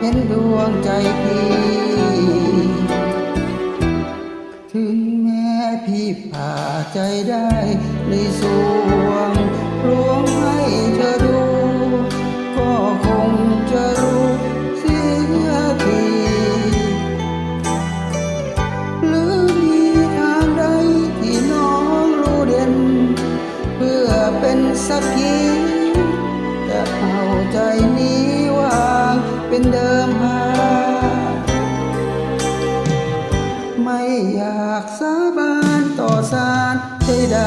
ห็นดวงใจพี่ถึงแม้พี่ผ่าใจได้ในสวงลวงให้เธอดูก็คงจะรู้เสียทีหรือมีทางใดที่น้องรู้เด่นเพื่อเป็นสักขีจะเอาใจนี้วางเป็นเดิมพันไม่อยากสาบานต่อศาลใด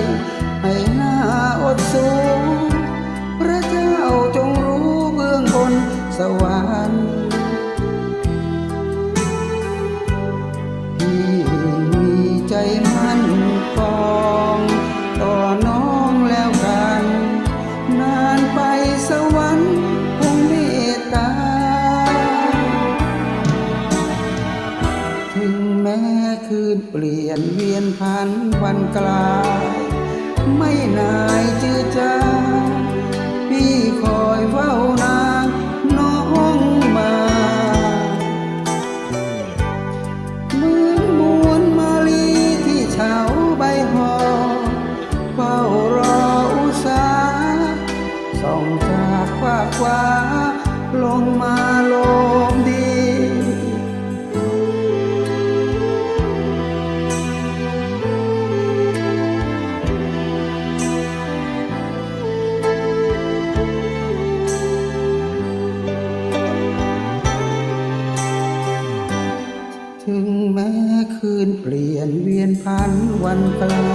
ๆให้หน้าอดสูพระเจ้าจงรู้เบื้องบนสวรรค์พี่มีใจมั่นคงต่อน้องแล้วกันนานไปสวรรค์คงเมตตาถึงแม้คืนเปลี่ยนเวียนพันวันกลายไม่นายจืดจางพี่คอยเฝ้านางน้องมาเหมือนมวลมาลีที่เฉาใบหอเฝ้ารออุตสาส่องจากฟ้ากฟ้าลงมาลมดีถึงแม้คืนเปลี่ยนเวียนพันวันกลา